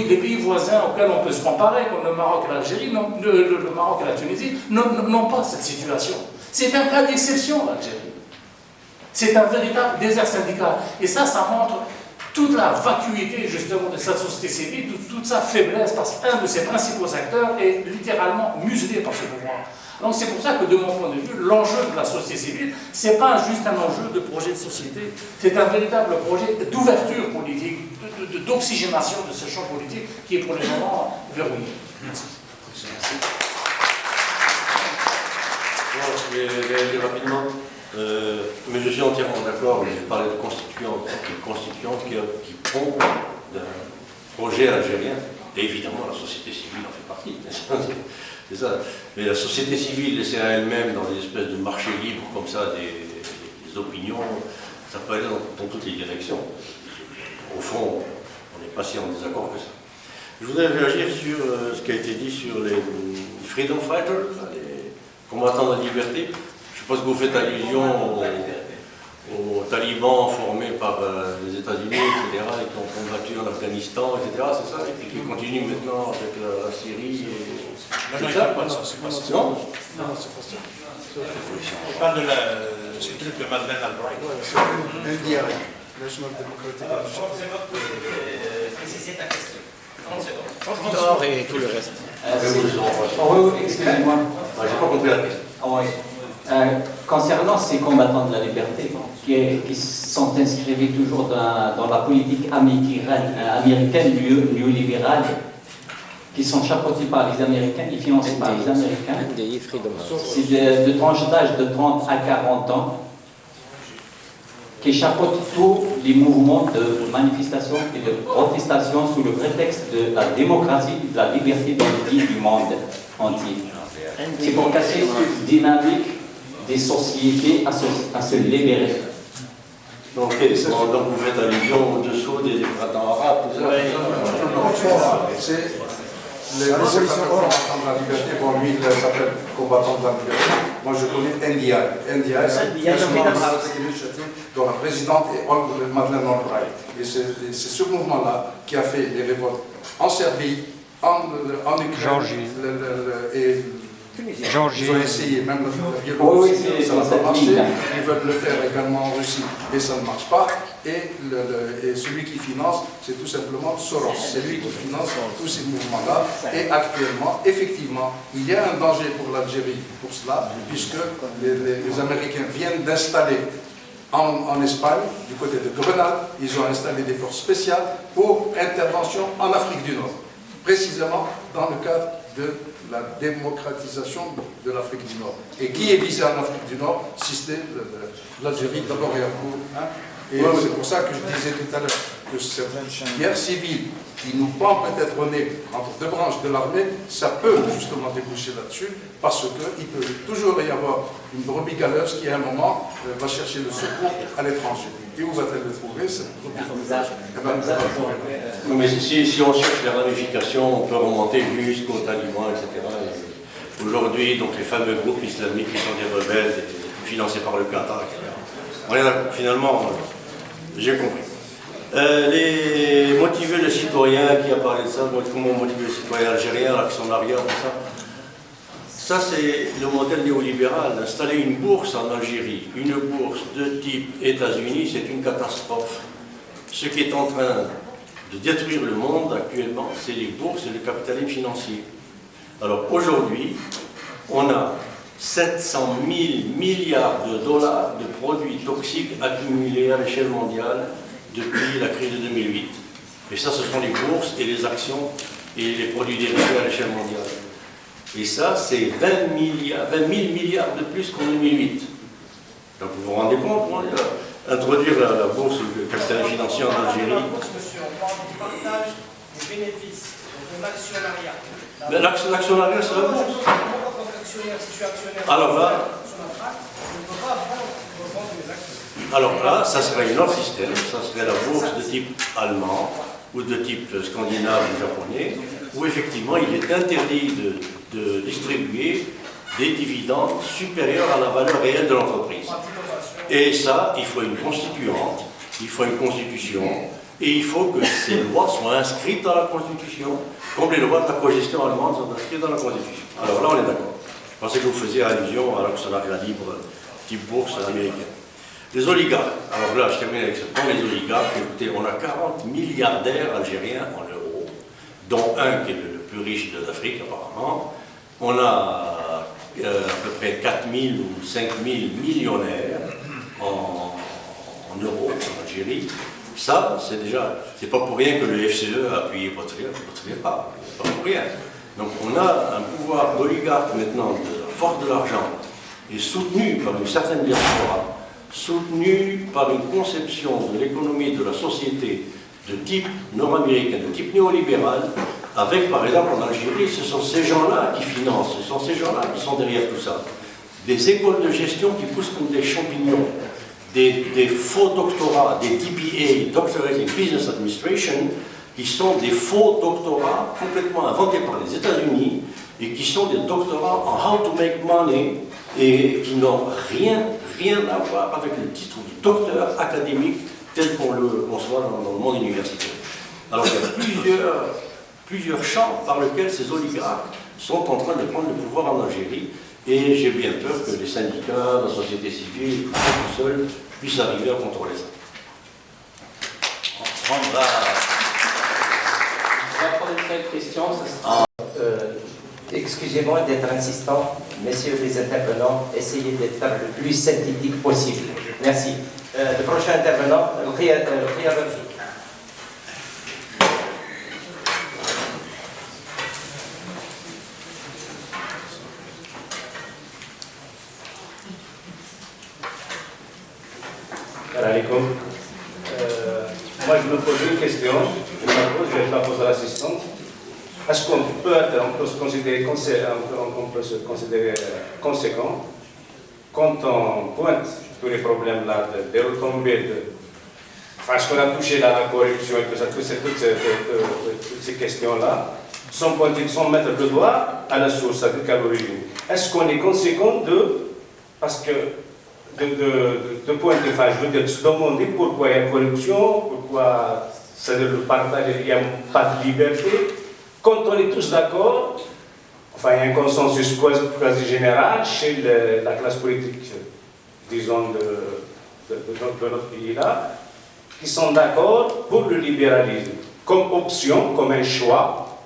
les pays voisins auxquels on peut se comparer, comme le Maroc et l'Algérie, le Maroc et la Tunisie, n'ont pas cette situation. C'est un cas d'exception, l'Algérie. C'est un véritable désert syndical. Et ça montre toute la vacuité, justement, de sa société civile, toute sa faiblesse, parce qu'un de ses principaux acteurs est littéralement muselé par ce pouvoir. Donc c'est pour ça que, de mon point de vue, l'enjeu de la société civile, ce n'est pas juste un enjeu de projet de société, c'est un véritable projet d'ouverture politique, d'oxygénation de ce champ politique qui est pour le moment verrouillé. Merci. Je vais réagir rapidement, mais je suis entièrement d'accord. J'ai parlé de constituante, une constituante qui pond d'un projet algérien, et évidemment la société civile en fait partie. C'est ça. Mais la société civile laissée à elle-même dans des espèces de marché libre comme ça, des opinions, ça peut aller dans toutes les directions. Au fond, on n'est pas si en désaccord que ça. Je voudrais réagir sur ce qui a été dit sur les freedom fighters, les combattants de la liberté. Je suppose que vous faites allusion aux talibans formés par les États-Unis, etc., et qui ont combattu en Afghanistan, etc., c'est ça, et qui continuent maintenant avec la Syrie. Non, c'est pas ça. Non, c'est pas ça. On parle de ce truc de Madeleine Albright. NDI, National Democratic. Préciser ta question. 30 secondes. Or et tout le reste. Oui, excusez-moi. j'ai pas compris la question. Oui. Concernant ces combattants de la liberté qui sont inscrits toujours dans la politique américaine néolibérale, qui sont chapeautés par les Américains et financés par les Américains, c'est de tranches d'âge de 30 à 40 ans, qui chapeautent tous les mouvements de manifestation et de protestation sous le prétexte de la démocratie et de la liberté dans le pays du monde entier. C'est pour casser une dynamique des sociétés à se libérer. Donc vous faites allusion au-dessous des printemps arabes, tout ça. C'est les combattants de la liberté. Bon, lui, il s'appelle combattant de la liberté. Moi, je connais NDI. NDI, c'est National Democratic Initiative, dont la présidente est Madeleine Albright. Et c'est ce mouvement-là qui a fait les révoltes en Serbie, en Ukraine, et ils ont essayé, même la Biélorussie, ça n'a pas marché. Ils veulent le faire également en Russie, mais ça ne marche pas. Et celui qui finance, c'est tout simplement Soros. C'est lui qui finance tous ces mouvements-là. Et actuellement, effectivement, il y a un danger pour l'Algérie pour cela, puisque les Américains viennent d'installer en Espagne, du côté de Grenade, ils ont installé des forces spéciales pour intervention en Afrique du Nord, précisément dans le cadre de la démocratisation de l'Afrique du Nord. Et qui est visé en Afrique du Nord, si ce n'est l'Algérie d'abord et avant tout. Et c'est pour ça que je disais tout à l'heure que cette guerre civile qui nous pend peut-être au nez entre deux branches de l'armée, ça peut justement déboucher là-dessus, parce qu'il peut toujours y avoir une brebis galeuse qui à un moment va chercher le secours à l'étranger. Et où va-t-elle le trouver, cette brebis galeuse? Mais si on cherche les ramifications, on peut remonter jusqu'aux talibans, etc. Aujourd'hui, donc les fameux groupes islamiques qui sont des rebelles, financés par le Qatar, etc. On est là, finalement, j'ai compris. Motiver le citoyen, qui a parlé de ça, comment motiver le citoyen algérien, l'actionnariat, tout ça. Ça, c'est le modèle néolibéral. Installer une bourse en Algérie, une bourse de type États-Unis, c'est une catastrophe. Ce qui est en train de détruire le monde actuellement, c'est les bourses et le capitalisme financier. Alors aujourd'hui, on a 700 000 milliards de dollars de produits toxiques accumulés à l'échelle mondiale depuis la crise de 2008. Et ça, ce sont les bourses et les actions et les produits dérivés à l'échelle mondiale. Et ça, c'est 20 000 milliards de plus qu'en 2008. Donc vous vous rendez compte, introduire la bourse, le capital financier en Algérie. La bourse, monsieur, on parle du partage des bénéfices, de l'actionnariat. Mais l'actionnariat, c'est la bourse. Si je suis actionnaire, alors là, sur ma traque, je ne peux pas vendre mes actions. Alors là, ça serait un autre système, ça serait la bourse de type allemand ou de type scandinave ou japonais, où effectivement il est interdit de distribuer des dividendes supérieurs à la valeur réelle de l'entreprise. Et ça, il faut une constituante, il faut une constitution, Et il faut que ces lois soient inscrites dans la Constitution, comme les lois de la cogestion allemande sont inscrites dans la Constitution. Alors là, on est d'accord. Je pensais que vous faisiez allusion à l'actionnariat libre type bourse américaine. Les oligarques. Alors là, je termine avec ce point. Les oligarques, écoutez, on a 40 milliardaires algériens en euros, dont un qui est le plus riche de l'Afrique, apparemment. On a à peu près 4 000 ou 5 000 millionnaires en euros en Algérie. Ça, c'est déjà, c'est pas pour rien que le FCE a appuyé votre pas, c'est pas pour rien. Donc on a un pouvoir d'oligarque maintenant, de la force de l'argent, et soutenu par une certaine diaspora, soutenu par une conception de l'économie de la société de type nord-américain, de type néolibéral, avec par exemple en Algérie, ce sont ces gens-là qui financent, ce sont ces gens-là qui sont derrière tout ça. Des écoles de gestion qui poussent comme des champignons. Des faux doctorats, des DBA, Doctorate in Business Administration, qui sont des faux doctorats complètement inventés par les États-Unis et qui sont des doctorats en how to make money et qui n'ont rien à voir avec le titre de docteur académique tel qu'on le conçoit dans le monde universitaire. Alors il y a plusieurs champs par lesquels ces oligarques sont en train de prendre le pouvoir en Algérie. Et j'ai bien peur que les syndicats, la société civile, tout seuls, puissent arriver à contrôler ça. On va prendre une seule question. Excusez-moi d'être insistant, messieurs les intervenants, essayez d'être le plus synthétique possible. Merci. Le prochain intervenant, Riyad Ramzi. Moi, je me pose une question, je la pose à l'assistante. Est-ce qu'on peut se considérer conséquent quand on pointe tous les problèmes-là, des retombées, ce qu'on a touché là, la corruption et tout ça, toutes ces questions-là, sans mettre le doigt à la source, c'est-à-dire qu'à l'origine. Est-ce qu'on est conséquent parce que de pointer, je veux dire, se demander pourquoi il y a corruption, pourquoi c'est-à-dire le partage, il n'y a pas de liberté. Quand on est tous d'accord, il y a un consensus quasi général chez la classe politique, disons, de notre pays-là, qui sont d'accord pour le libéralisme, comme option, comme un choix,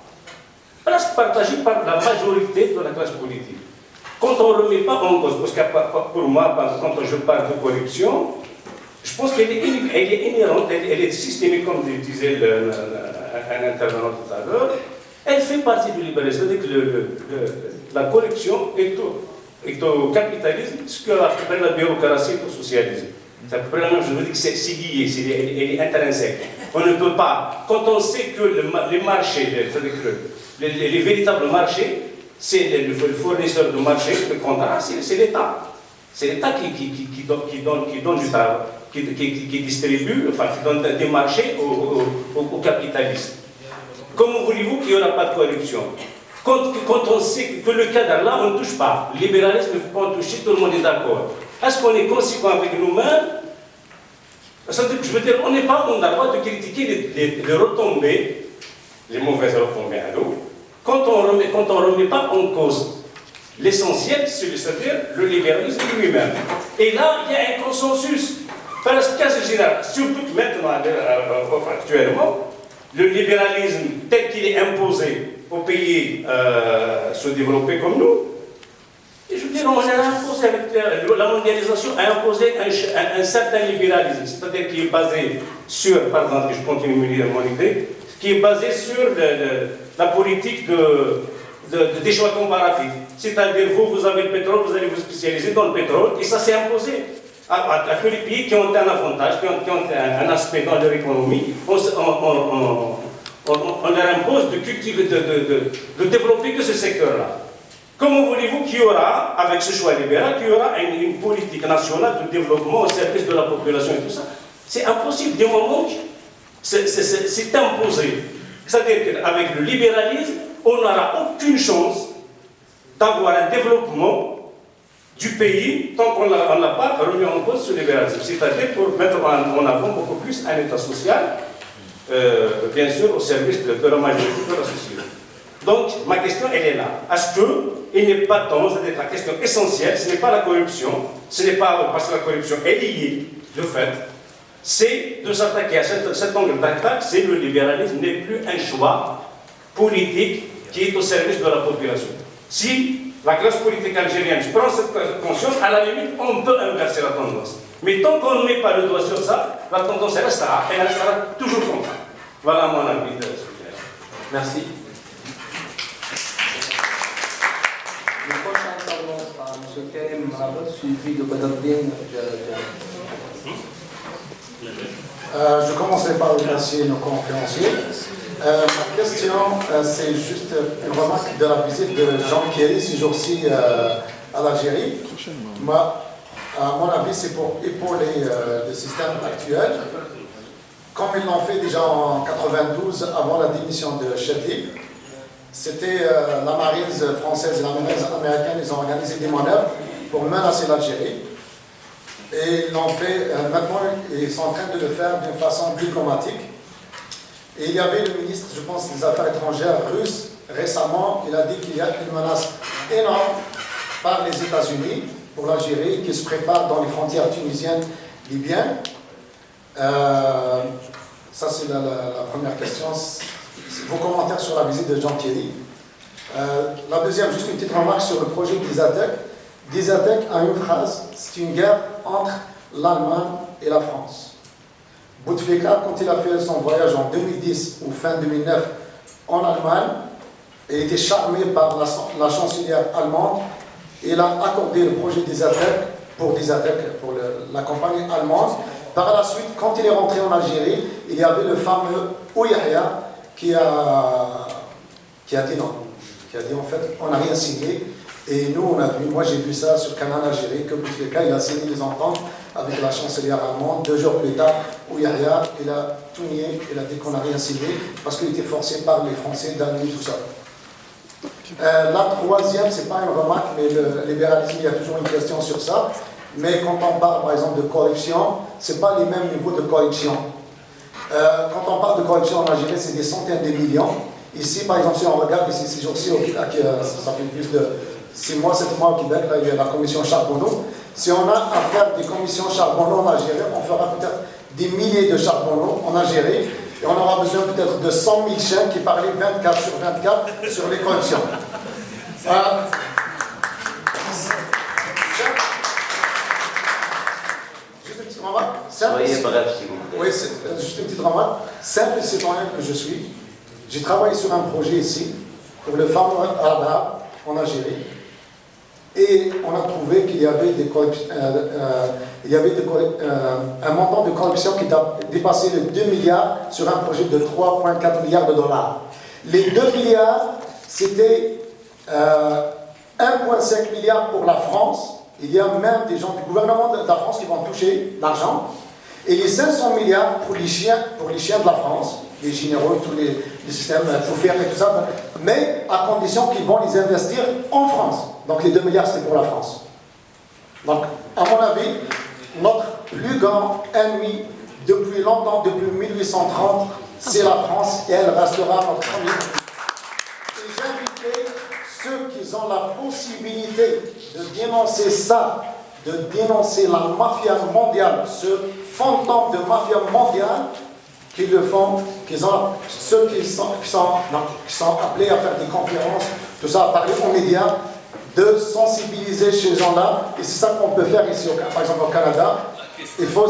presque partagé par la majorité de la classe politique. Quand on ne remet pas en cause, parce que pour moi, quand je parle de corruption, je pense qu'elle est inhérente, elle est systémique, comme disait un intervenant tout à l'heure. Elle fait partie du libéralisme, c'est-à-dire que la corruption est au capitalisme, ce qu'on appelle la bureaucratie et au socialisme. C'est à peu près la même chose, je veux dire que c'est lié, elle est intrinsèque. On ne peut pas, quand on sait que les marchés, c'est-à-dire que les véritables marchés, c'est le fournisseur de marché, de contrat, c'est l'État. C'est l'État qui donne du travail, qui distribue, qui donne des marchés aux capitalistes. Comment voulez-vous qu'il n'y aura pas de corruption? Quand on sait que le cadre-là, on ne touche pas. Le libéralisme, il ne faut pas en toucher, tout le monde est d'accord. Est-ce qu'on est conséquent avec nous-mêmes? Je veux dire, on n'est pas en droit de critiquer les retombées, les mauvaises retombées à nous, quand on ne remet pas en cause l'essentiel, c'est-à-dire le libéralisme lui-même. Et là, il y a un consensus, parce que général, surtout que maintenant, actuellement, le libéralisme tel qu'il est imposé aux pays sous-développés comme nous, et je veux dire, on a imposé avec la mondialisation, a imposé un certain libéralisme, c'est-à-dire qui est basé sur, par exemple, je continue mon idée, qui est basé sur la politique des choix comparatifs. C'est-à-dire, vous avez le pétrole, vous allez vous spécialiser dans le pétrole, et ça s'est imposé à tous les pays qui ont un avantage, qui ont un aspect dans leur économie. On leur impose de cultiver, de développer que ce secteur-là. Comment voulez-vous qu'il y aura, avec ce choix libéral, qu'il y aura une politique nationale de développement au service de la population et tout ça? C'est impossible, du moment que c'est imposé. C'est-à-dire qu'avec le libéralisme, on n'aura aucune chance d'avoir un développement du pays tant qu'on n'a pas remis en cause ce libéralisme. C'est-à-dire pour mettre en avant beaucoup plus un État social bien sûr, au service de la majorité de la société. Donc, ma question, elle est là. Est-ce qu'il n'est pas temps, c'est-à-dire la question essentielle, ce n'est pas la corruption, ce n'est pas parce que la corruption est liée, de fait, c'est de s'attaquer à cet angle d'attaque, c'est le libéralisme n'est plus un choix politique qui est au service de la population. Si la classe politique algérienne prend cette conscience, à la limite, on peut inverser la tendance. Mais tant qu'on ne met pas le doigt sur ça, la tendance restera, et elle restera toujours comme ça. Voilà mon avis. Merci. Le prochain intervenant sera M. Karim Rabot, suivi de Badabdin. Je commencerai par remercier nos conférenciers. Ma question, c'est juste une remarque de la visite de Jean Kerry ce jour-ci à l'Algérie. À mon avis, c'est pour épauler le système actuel, comme ils l'ont fait déjà en 92, avant la démission de Chedli. C'était la marine française et la marine américaine, ils ont organisé des manœuvres pour menacer l'Algérie. Et ils l'ont fait, maintenant ils sont en train de le faire d'une façon diplomatique. Et il y avait le ministre, je pense, des Affaires étrangères russe, récemment, il a dit qu'il y a une menace énorme par les États-Unis pour l'Algérie, qui se prépare dans les frontières tunisiennes, libyennes. Ça, c'est la première question. Vos commentaires sur la visite de Jean Kerry. La deuxième, juste une petite remarque sur le projet d'Isatec. D'Isatec a une phrase, c'est une guerre entre l'Allemagne et la France. Bouteflika, quand il a fait son voyage en 2010 ou fin 2009 en Allemagne, il était charmé par la chancelière allemande. Il a accordé le projet d'Isatec pour la compagnie allemande. Par la suite, quand il est rentré en Algérie, il y avait le fameux Ouyahia qui a dit non. Qui a dit en fait, on n'a rien signé. Et nous, on a vu, moi j'ai vu ça sur Canal Algérie, que Bouteflika, il a signé les ententes avec la chancelière allemande. 2 jours plus tard, Ouyahia, il a tout nié, il a dit qu'on n'a rien signé, parce qu'il était forcé par les Français d'annuler tout ça. La troisième, c'est pas une remarque, mais le libéralisme, il y a toujours une question sur ça. Mais quand on parle par exemple de corruption, c'est pas les mêmes niveaux de corruption. Quand on parle de corruption en Algérie, c'est des centaines de millions. Ici, par exemple, si on regarde ici ces jours-ci, ça fait plus de 6 mois, 7 mois au Québec, là, il y a la commission Charbonneau. Si on a à faire des commissions Charbonneau en Algérie, on fera peut-être des milliers de Charbonneau en Algérie. Et on aura besoin peut-être de 100 000 chaînes qui parlaient 24 sur 24 sur les corruptions. Juste une petite remarque. Soyez bref, s'il vous plaît. Oui, c'est juste une petite remarque. Simple citoyen que je suis, j'ai travaillé sur un projet ici, pour le fameux Arabe en Algérie. Et on a trouvé qu'il y avait un montant de corruption qui a dépassé les 2 milliards sur un projet de 3,4 milliards de dollars. Les 2 milliards, c'était 1,5 milliard pour la France. Il y a même des gens du gouvernement de la France qui vont toucher l'argent. Et les 500 milliards pour les chiens de la France, les généraux, tous les systèmes, pour faire et tout ça, mais à condition qu'ils vont les investir en France. Donc les 2 milliards, c'était pour la France. Donc, à mon avis, notre plus grand ennemi depuis longtemps, depuis 1830, c'est la France et elle restera notre premier. Et j'inviterai ceux qui ont la possibilité de dénoncer ça, de dénoncer la mafia mondiale, ce fantôme de mafia mondiale, qui le font, ceux qui sont appelés à faire des conférences, tout ça, à parler aux médias, de sensibiliser ces gens-là, et c'est ça qu'on peut faire ici, par exemple au Canada. Il faut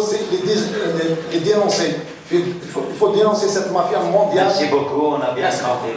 les dénoncer. Il faut dénoncer cette mafia mondiale. Merci beaucoup, on a bien compris.